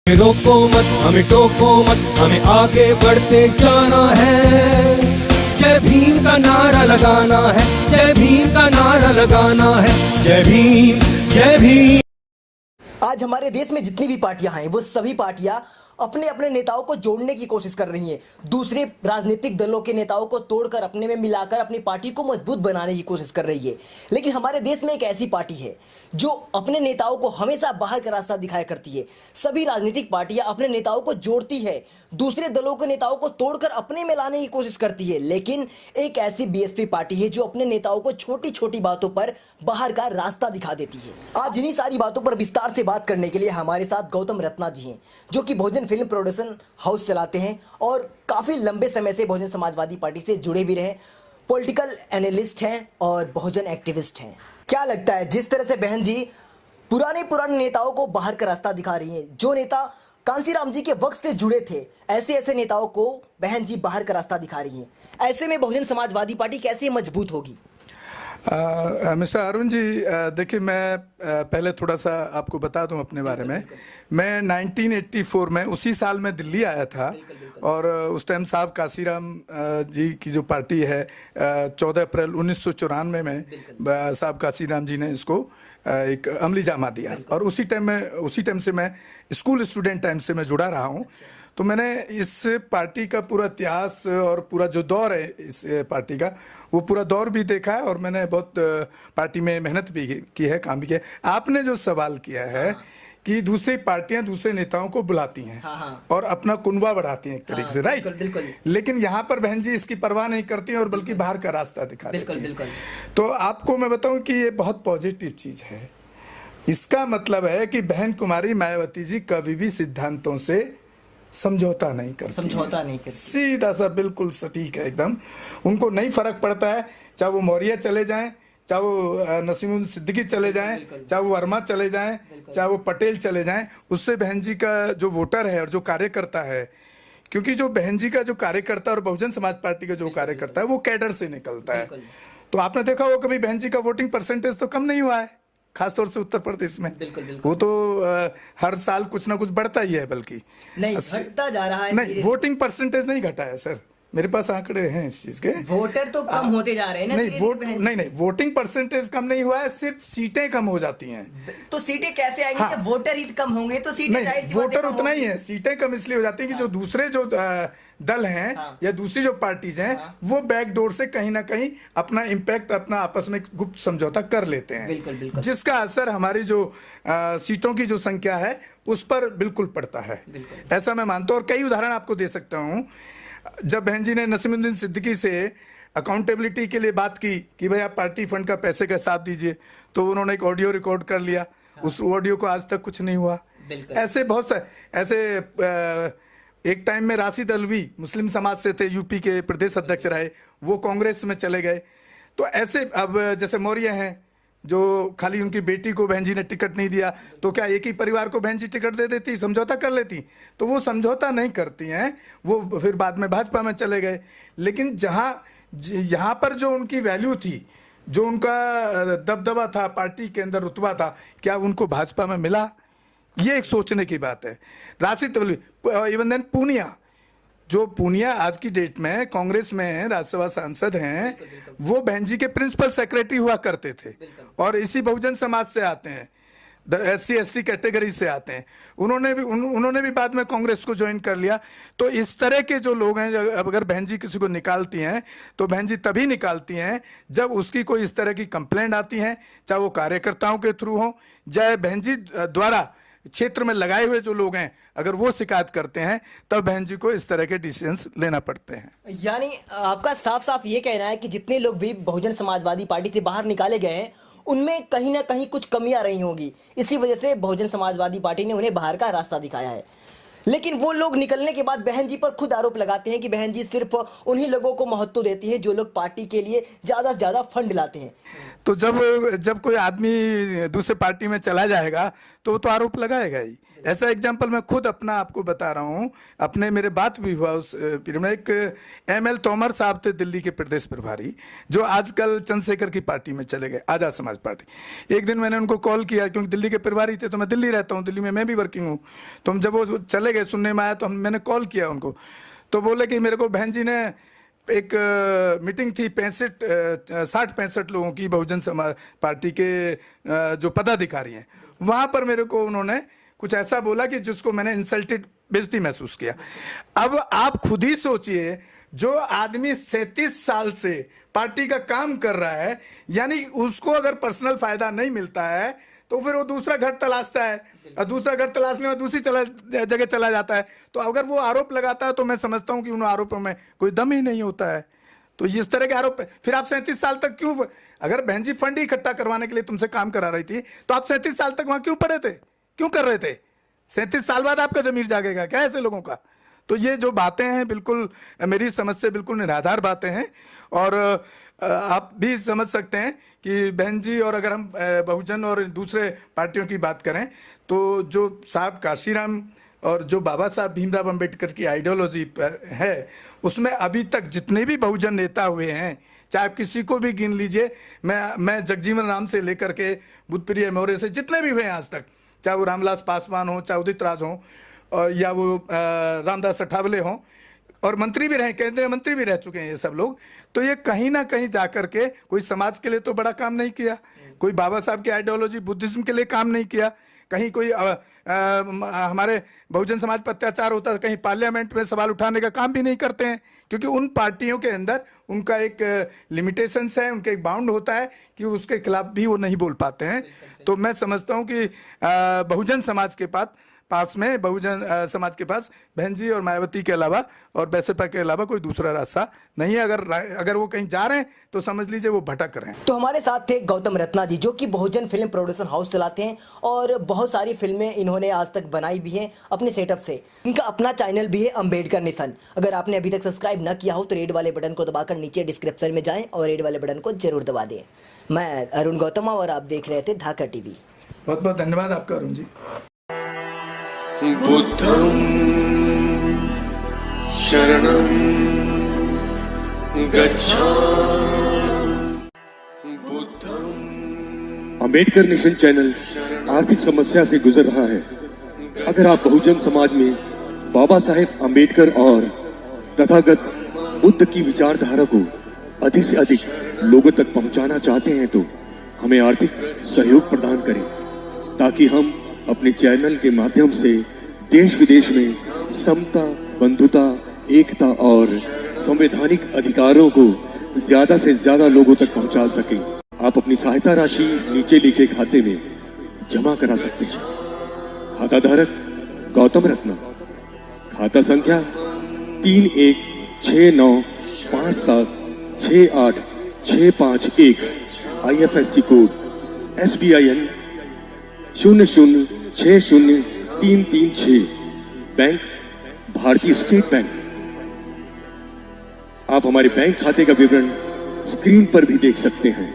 रोको मत, हमें टोको मत, हमें आगे बढ़ते जाना है। जय भीम का नारा लगाना है, जय भीम का नारा लगाना है, जय भीम जय भीम। आज हमारे देश में जितनी भी पार्टियां हैं वो सभी पार्टियां अपने अपने नेताओं को जोड़ने की कोशिश कर रही हैं, दूसरे राजनीतिक दलों के नेताओं को तोड़कर अपने में मिलाकर अपनी पार्टी को मजबूत बनाने की कोशिश कर रही है। लेकिन हमारे देश में एक ऐसी पार्टी है जो अपने नेताओं को हमेशा बाहर का रास्ता दिखाया करती है। सभी राजनीतिक पार्टियां अपने नेताओं को जोड़ती है, दूसरे दलों के नेताओं को तोड़कर अपने में लाने की कोशिश करती है। लेकिन एक ऐसी बीएसपी पार्टी है जो अपने नेताओं को छोटी छोटी बातों पर बाहर का रास्ता दिखा देती है। आज इन्हीं सारी बातों पर विस्तार से बात करने के लिए हमारे साथ गौतम रत्ना जी हैं, जो कि बहुजन फिल्म प्रोडक्शन हाउस चलाते हैं और काफी लंबे समय से बहुजन समाजवादी पार्टी से जुड़े भी रहे, पॉलिटिकल एनालिस्ट हैं और बहुजन एक्टिविस्ट हैं। क्या लगता है जिस तरह से बहन जी पुराने नेताओं को बाहर का रास्ता दिखा रही हैं, जो नेता कांसीराम जी के वक्त से जुड़े थे, ऐसे नेताओं को बहन जी बाहर का रास्ता दिखा रही हैं, ऐसे में बहुजन समाजवादी पार्टी कैसे मजबूत होगी? मिस्टर अरुण जी, देखिए मैं पहले थोड़ा सा आपको बता दूं अपने बारे में। मैं 1984 में उसी साल में दिल्ली आया था और उस टाइम साहब कांसीराम जी की जो पार्टी है 14 अप्रैल 1994 में साहब कांसीराम जी ने इसको एक अमली जामा दिया और उसी टाइम से मैं स्कूल स्टूडेंट टाइम से मैं जुड़ा रहा हूँ। तो मैंने इस पार्टी का पूरा इतिहास और पूरा जो दौर है इस पार्टी का, वो पूरा दौर भी देखा है और मैंने बहुत पार्टी में मेहनत भी की है, काम भी किया है। आपने जो सवाल किया है कि दूसरी पार्टियां दूसरे नेताओं को बुलाती हैं और अपना कुनबा बढ़ाती हैं एक तरीके से, राइट? बिल्कुल। लेकिन यहाँ पर बहन जी इसकी परवाह नहीं करती हैं और बल्कि बाहर का रास्ता दिखा देती हैं। तो आपको मैं बताऊं कि ये बहुत पॉजिटिव चीज है। इसका मतलब है कि बहन कुमारी मायावती जी कभी भी सिद्धांतों से समझौता नहीं करती, सीधा सा बिल्कुल सटीक है एकदम। उनको नहीं फर्क पड़ता है, चाहे वो मौर्य चले जाएं, चाहे वो नसीमुद्दीन सिद्दीकी चले जाएं, चाहे वो वर्मा चले जाएं, चाहे वो पटेल चले जाएं, उससे बहन जी का जो वोटर है और जो कार्यकर्ता है, क्योंकि जो बहन जी का जो कार्यकर्ता और बहुजन समाज पार्टी का जो कार्यकर्ता है वो कैडर से निकलता है। तो आपने देखा हो कभी बहन जी का वोटिंग परसेंटेज तो कम नहीं हुआ है, खासतौर से उत्तर प्रदेश में। वो तो हर साल कुछ ना कुछ बढ़ता ही है, बल्कि नहीं घटता जा रहा है। नहीं, वोटिंग परसेंटेज नहीं घटा है सर, मेरे पास आंकड़े हैं इस चीज के। वोटर तो कम होते जा रहे हैं ना। नहीं, वोटिंग परसेंटेज कम नहीं हुआ है, सिर्फ सीटें कम हो जाती हैं। तो सीटें कैसे आएंगी? हाँ, जब वोटर ही कम होंगे तो सीटें नहीं, वोटर उतना ही है, सीटें कम इसलिए हो जाती हैं कि जो दूसरे जो दल हैं या दूसरी जो पार्टीज हैं वो बैकडोर से कहीं ना कहीं अपना इम्पैक्ट, अपना आपस में गुप्त समझौता कर लेते हैं, जिसका असर हमारी जो सीटों की जो संख्या है उस पर बिल्कुल पड़ता है। ऐसा मैं मानता हूँ और कई उदाहरण आपको दे सकता हूँ। जब बहन जी ने नसीमुद्दीन सिद्दीकी से अकाउंटेबिलिटी के लिए बात की कि भाई आप पार्टी फंड का पैसे का हिसाब दीजिए, तो उन्होंने एक ऑडियो रिकॉर्ड कर लिया, उस ऑडियो को आज तक कुछ नहीं हुआ। ऐसे बहुत सारे ऐसे एक टाइम में राशिद अलवी मुस्लिम समाज से थे, यूपी के प्रदेश अध्यक्ष रहे, वो कांग्रेस में चले गए। तो ऐसे अब जैसे मौर्य हैं जो खाली उनकी बेटी को बहन जी ने टिकट नहीं दिया, तो क्या एक ही परिवार को बहन जी टिकट दे देती, समझौता कर लेती? तो वो समझौता नहीं करती हैं, वो फिर बाद में भाजपा में चले गए। लेकिन यहाँ पर जो उनकी वैल्यू थी, जो उनका दबदबा था, पार्टी के अंदर रुतबा था, क्या उनको भाजपा में मिला? ये एक सोचने की बात है। राशिद अलवी, इवन देन पूनिया आज की डेट में कांग्रेस में हैं, राज्यसभा सांसद हैं, वो बहन जी के प्रिंसिपल सेक्रेटरी हुआ करते थे और इसी बहुजन समाज से आते हैं, SC ST कैटेगरी से आते हैं। उन्होंने भी बाद में कांग्रेस को ज्वाइन कर लिया। तो इस तरह के जो लोग हैं, अगर बहन जी किसी को निकालती हैं तो बहन जी तभी निकालती हैं जब उसकी कोई इस तरह की कंप्लेंट आती है, चाहे वो कार्यकर्ताओं के थ्रू हो, चाहे बहन जी द्वारा क्षेत्र में लगाए हुए जो लोग हैं अगर वो शिकायत करते हैं, तब बहन जी को इस तरह के डिसीजंस लेना पड़ते हैं। यानी आपका साफ साफ ये कहना है कि जितने लोग भी बहुजन समाजवादी पार्टी से बाहर निकाले गए हैं उनमें कहीं ना कहीं कुछ कमियां रही होंगी, इसी वजह से बहुजन समाजवादी पार्टी ने उन्हें बाहर का रास्ता दिखाया है। लेकिन वो लोग निकलने के बाद बहन जी पर खुद आरोप लगाते हैं कि बहन जी सिर्फ उन्हीं लोगों को महत्व देती है जो लोग पार्टी के लिए ज्यादा से ज्यादा फंड लाते हैं। तो जब कोई आदमी दूसरे पार्टी में चला जाएगा तो वो तो आरोप लगाएगा ही। ऐसा एग्जाम्पल मैं खुद अपना आपको बता रहा हूँ, अपने मेरे बात भी हुआ उस पीरियड में। एक ML तोमर साहब थे दिल्ली के प्रदेश प्रभारी, जो आजकल चंद्रशेखर की पार्टी में चले गए, आज़ाद समाज पार्टी। एक दिन मैंने उनको कॉल किया, क्योंकि दिल्ली के प्रभारी थे, तो मैं दिल्ली रहता हूँ, दिल्ली में मैं भी वर्किंग हूँ। तो जब वो चले गए, सुनने में आया, तो मैंने कॉल किया उनको, तो बोले कि मेरे को बहन जी ने एक मीटिंग थी 60-65 लोगों की, बहुजन समाज पार्टी के जो पदाधिकारी हैं, वहाँ पर मेरे को उन्होंने कुछ ऐसा बोला कि जिसको मैंने इंसल्टेड, बेइज्जती महसूस किया। अब आप खुद ही सोचिए, जो आदमी 37 साल से पार्टी का काम कर रहा है, यानी उसको अगर पर्सनल फायदा नहीं मिलता है तो फिर वो दूसरा घर तलाशता है, और दूसरा घर तलाशने में दूसरी जगह चला जाता है। तो अगर वो आरोप लगाता है तो मैं समझता हूं कि उन आरोपों में कोई दम ही नहीं होता है। तो इस तरह के आरोप, फिर आप 37 साल तक क्यों, अगर बहन जी फंड इकट्ठा करवाने के लिए तुमसे काम करा रही थी, तो आप 37 साल तक वहां क्यों पड़े थे, क्यों कर रहे थे? 37 साल बाद आपका जमीर जागेगा क्या ऐसे लोगों का? तो ये जो बातें हैं, बिल्कुल मेरी समझ से बिल्कुल निराधार बातें हैं। और आप भी समझ सकते हैं कि बहन जी, और अगर हम बहुजन और दूसरे पार्टियों की बात करें, तो जो साहब काशीराम और जो बाबा साहब भीमराव अंबेडकर की आइडियोलॉजी है, उसमें अभी तक जितने भी बहुजन नेता हुए हैं, चाहे आप किसी को भी गिन लीजिए, मैं जगजीवन राम से लेकर के बुद्धप्रिय मौर्य से जितने भी हुए हैं आज तक, चाहे वो रामविलास पासवान हो, चाहे उदित राज हो, और या वो रामदास अठावले हों, और मंत्री भी रहे, केंद्रीय मंत्री भी रह चुके हैं ये सब लोग। तो ये कहीं ना कहीं जाकर के कोई समाज के लिए तो बड़ा काम नहीं किया, कोई बाबा साहब की आइडियोलॉजी बुद्धिज्म के लिए काम नहीं किया, कहीं कोई हमारे बहुजन समाज पर अत्याचार होता है, कहीं पार्लियामेंट में सवाल उठाने का काम भी नहीं करते हैं, क्योंकि उन पार्टियों के अंदर उनका एक लिमिटेशंस है, उनका एक बाउंड होता है कि उसके खिलाफ भी वो नहीं बोल पाते हैं। तो मैं समझता हूँ कि बहुजन समाज के पास में बहुजन समाज के पास बहन जी और मायावती के अलावा और बैसपा के अलावा कोई दूसरा रास्ता नहीं है। अगर वो कहीं जा रहे हैं तो समझ लीजिए वो भटक रहे हैं। तो हमारे साथ थे गौतम रत्ना जी, जो कि बहुजन फिल्म प्रोडक्शन हाउस चलाते हैं और बहुत सारी फिल्में इन्होंने आज तक बनाई भी हैं अपने सेटअप से। इनका अपना चैनल भी है अंबेडकर नेशन। अगर आपने अभी तक सब्सक्राइब न किया हो तो रेड वाले बटन को दबाकर नीचे डिस्क्रिप्शन में जाएं और रेड वाले बटन को जरूर दबा दें। मैं अरुण गौतम और आप देख रहे थे धाका टीवी। बहुत बहुत धन्यवाद आपका अरुण जी। बुद्धं शरणं गच्छामि। अंबेडकर नेशन चैनल आर्थिक समस्या से गुजर रहा है। अगर आप बहुजन समाज में बाबा साहेब अंबेडकर और तथागत बुद्ध की विचारधारा को अधिक से अधिक लोगों तक पहुंचाना चाहते हैं तो हमें आर्थिक सहयोग प्रदान करें, ताकि हम अपने चैनल के माध्यम से देश विदेश में समता, बंधुता, एकता और संवैधानिक अधिकारों को ज्यादा से ज्यादा लोगों तक पहुंचा सकें। आप अपनी सहायता राशि नीचे लिखे खाते में जमा करा सकते हैं। खाता धारक गौतम रत्ना, खाता संख्या 316957686551, IFSC कोड SBIN 0060336, बैंक भारतीय स्टेट बैंक। आप हमारे बैंक खाते का विवरण स्क्रीन पर भी देख सकते हैं।